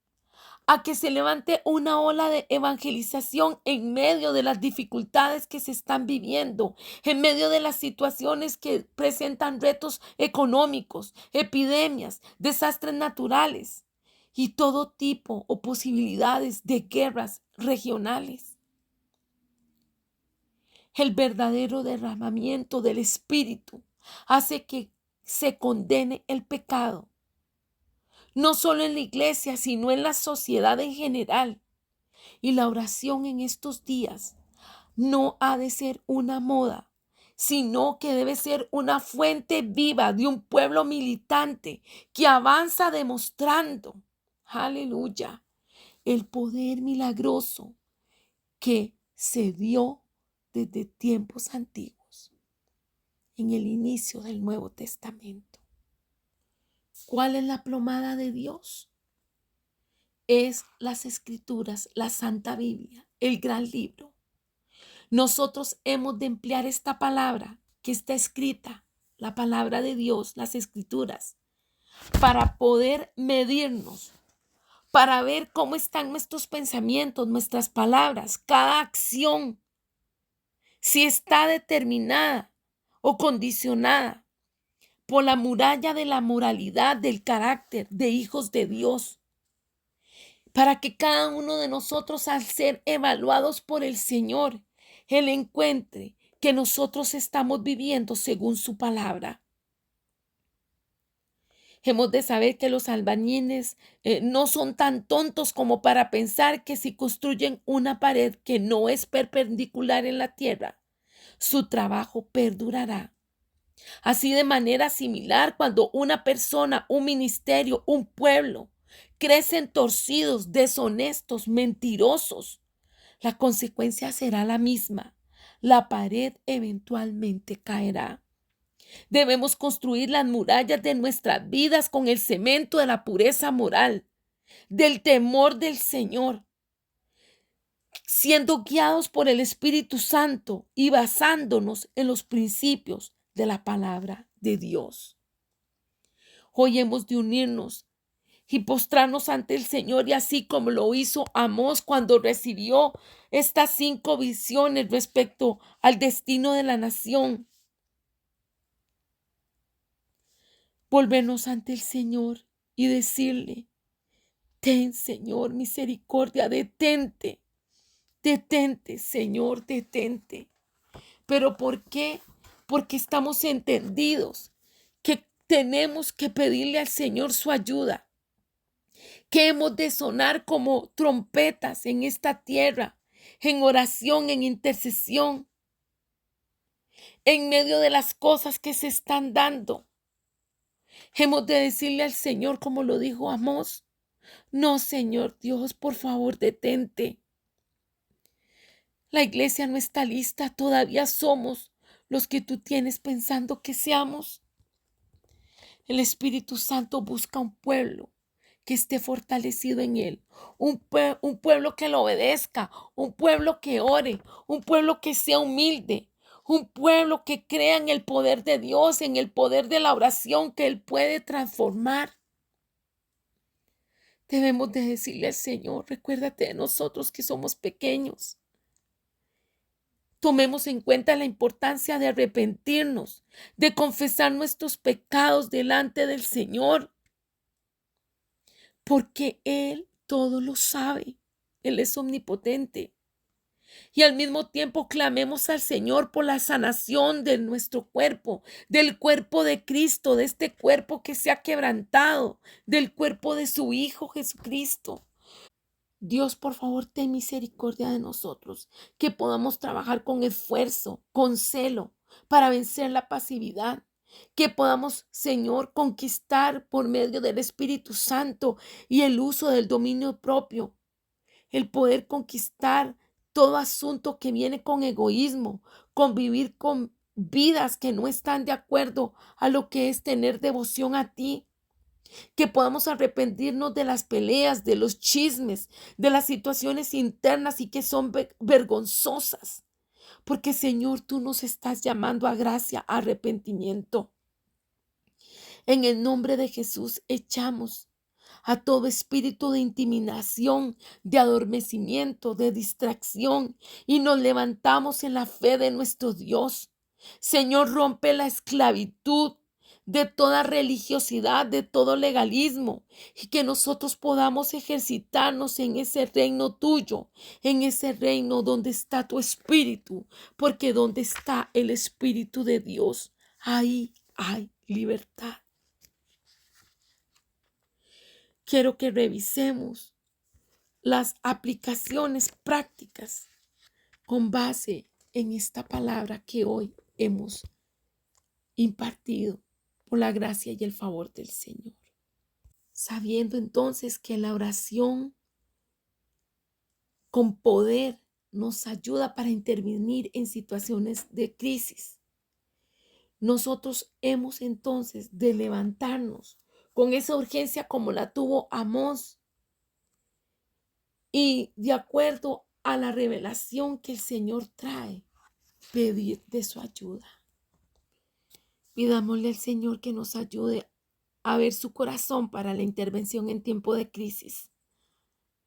a que se levante una ola de evangelización en medio de las dificultades que se están viviendo, en medio de las situaciones que presentan retos económicos, epidemias, desastres naturales y todo tipo o posibilidades de guerras regionales. El verdadero derramamiento del Espíritu hace que se condene el pecado, no solo en la iglesia, sino en la sociedad en general. Y la oración en estos días no ha de ser una moda, sino que debe ser una fuente viva de un pueblo militante que avanza demostrando, aleluya, el poder milagroso que se dio desde tiempos antiguos, en el inicio del Nuevo Testamento. ¿Cuál es la plomada de Dios? Es las Escrituras, la Santa Biblia, el gran libro. Nosotros hemos de emplear esta palabra que está escrita, la palabra de Dios, las Escrituras, para poder medirnos, para ver cómo están nuestros pensamientos, nuestras palabras, cada acción, si está determinada o condicionada por la muralla de la moralidad, del carácter de hijos de Dios, para que cada uno de nosotros, al ser evaluados por el Señor, Él encuentre que nosotros estamos viviendo según su palabra. Hemos de saber que los albañiles no son tan tontos como para pensar que si construyen una pared que no es perpendicular en la tierra, su trabajo perdurará. Así de manera similar, cuando una persona, un ministerio, un pueblo crecen torcidos, deshonestos, mentirosos, la consecuencia será la misma. La pared eventualmente caerá. Debemos construir las murallas de nuestras vidas con el cemento de la pureza moral, del temor del Señor, siendo guiados por el Espíritu Santo y basándonos en los principios de la palabra de Dios. Hoy hemos de unirnos y postrarnos ante el Señor, y así como lo hizo Amós cuando recibió estas 5 visiones respecto al destino de la nación, volvernos ante el Señor y decirle: ten, Señor, misericordia, detente, detente, Señor, detente. ¿Pero por qué? Porque estamos entendidos que tenemos que pedirle al Señor su ayuda, que hemos de sonar como trompetas en esta tierra, en oración, en intercesión, en medio de las cosas que se están dando. Hemos de decirle al Señor, como lo dijo Amós: no, Señor Dios, por favor, detente. La iglesia no está lista, todavía somos los que tú tienes pensando que seamos. El Espíritu Santo busca un pueblo que esté fortalecido en él, un pueblo que lo obedezca, un pueblo que ore, un pueblo que sea humilde, un pueblo que crea en el poder de Dios, en el poder de la oración que Él puede transformar. Debemos de decirle al Señor: recuérdate de nosotros que somos pequeños. Tomemos en cuenta la importancia de arrepentirnos, de confesar nuestros pecados delante del Señor, porque Él todo lo sabe. Él es omnipotente. Y al mismo tiempo clamemos al Señor por la sanación de nuestro cuerpo, del cuerpo de Cristo, de este cuerpo que se ha quebrantado, del cuerpo de su Hijo Jesucristo. Dios, por favor, ten misericordia de nosotros, que podamos trabajar con esfuerzo, con celo, para vencer la pasividad, Que podamos, Señor, conquistar por medio del Espíritu Santo y el uso del dominio propio, el poder conquistar todo asunto que viene con egoísmo, convivir con vidas que no están de acuerdo a lo que es tener devoción a ti, que podamos arrepentirnos de las peleas, de los chismes, de las situaciones internas y que son vergonzosas, porque Señor, tú nos estás llamando a gracia, a arrepentimiento. En el nombre de Jesús echamos a todo espíritu de intimidación, de adormecimiento, de distracción y nos levantamos en la fe de nuestro Dios. Señor, rompe la esclavitud de toda religiosidad, de todo legalismo, y que nosotros podamos ejercitarnos en ese reino tuyo, en ese reino donde está tu espíritu, porque donde está el espíritu de Dios, ahí hay libertad. Quiero que revisemos las aplicaciones prácticas con base en esta palabra que hoy hemos impartido por la gracia y el favor del Señor. Sabiendo entonces que la oración con poder nos ayuda para intervenir en situaciones de crisis. Nosotros hemos entonces de levantarnos con esa urgencia como la tuvo Amós y de acuerdo a la revelación que el Señor trae, pedir de su ayuda. Pidámosle al Señor que nos ayude a ver su corazón para la intervención en tiempo de crisis,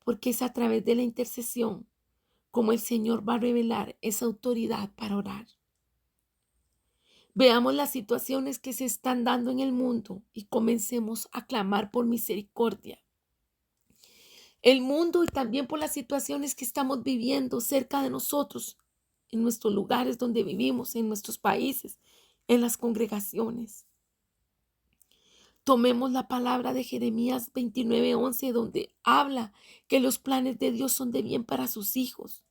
porque es a través de la intercesión como el Señor va a revelar esa autoridad para orar. Veamos las situaciones que se están dando en el mundo y comencemos a clamar por misericordia. El mundo y también por las situaciones que estamos viviendo cerca de nosotros, en nuestros lugares donde vivimos, en nuestros países, en las congregaciones. Tomemos la palabra de Jeremías 29:11, donde habla que los planes de Dios son de bien para sus hijos.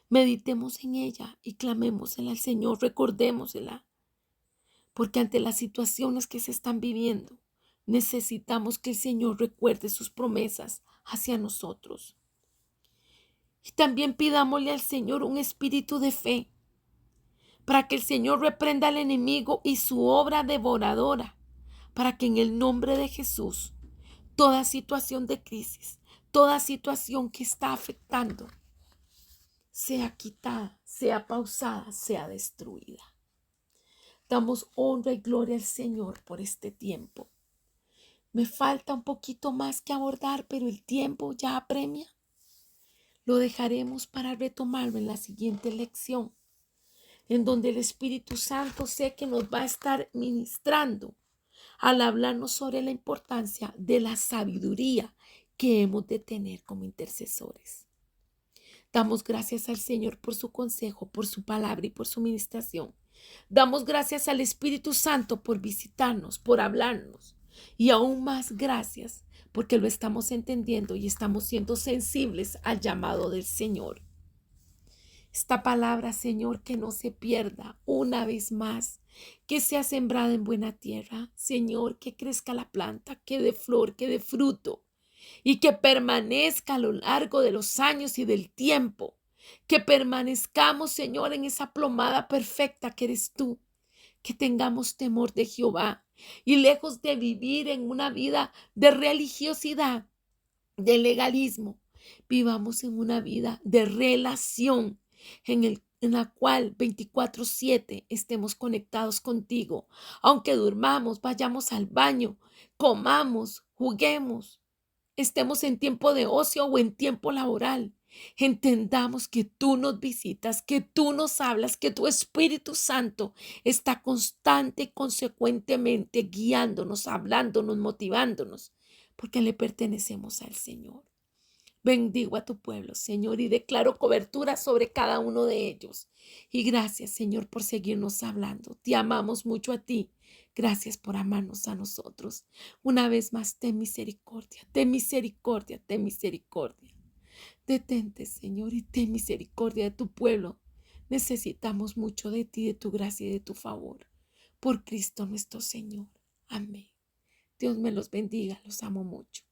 Meditemos en ella y clamémosela al Señor, recordémosela, porque ante las situaciones que se están viviendo, necesitamos que el Señor recuerde sus promesas hacia nosotros. Y también pidámosle al Señor un espíritu de fe, para que el Señor reprenda al enemigo y su obra devoradora, para que en el nombre de Jesús, toda situación de crisis, toda situación que está afectando, sea quitada, sea pausada, sea destruida. Damos honra y gloria al Señor por este tiempo. Me falta un poquito más que abordar, pero el tiempo ya apremia. Lo dejaremos para retomarlo en la siguiente lección, en donde el Espíritu Santo sé que nos va a estar ministrando al hablarnos sobre la importancia de la sabiduría que hemos de tener como intercesores. Damos gracias al Señor por su consejo, por su palabra y por su ministración. Damos gracias al Espíritu Santo por visitarnos, por hablarnos. Y aún más gracias porque lo estamos entendiendo y estamos siendo sensibles al llamado del Señor. Esta palabra, Señor, que no se pierda una vez más, que sea sembrada en buena tierra. Señor, que crezca la planta, que dé flor, que dé fruto y que permanezca a lo largo de los años y del tiempo. Que permanezcamos, Señor, en esa plomada perfecta que eres tú. Que tengamos temor de Jehová y lejos de vivir en una vida de religiosidad, de legalismo, vivamos en una vida de relación en la cual 24/7 estemos conectados contigo. Aunque durmamos, vayamos al baño, comamos, juguemos, estemos en tiempo de ocio o en tiempo laboral. Entendamos que tú nos visitas, que tú nos hablas, que tu Espíritu Santo está constante y consecuentemente guiándonos, hablándonos, motivándonos, porque le pertenecemos al Señor. Bendigo a tu pueblo, Señor, y declaro cobertura sobre cada uno de ellos. Y gracias, Señor, por seguirnos hablando. Te amamos mucho a ti. Gracias por amarnos a nosotros. Una vez más, ten misericordia, ten misericordia, ten misericordia. Detente, Señor, y ten misericordia de tu pueblo. Necesitamos mucho de ti, de tu gracia y de tu favor. por Cristo nuestro Señor. Amén. Dios me los bendiga, los amo mucho.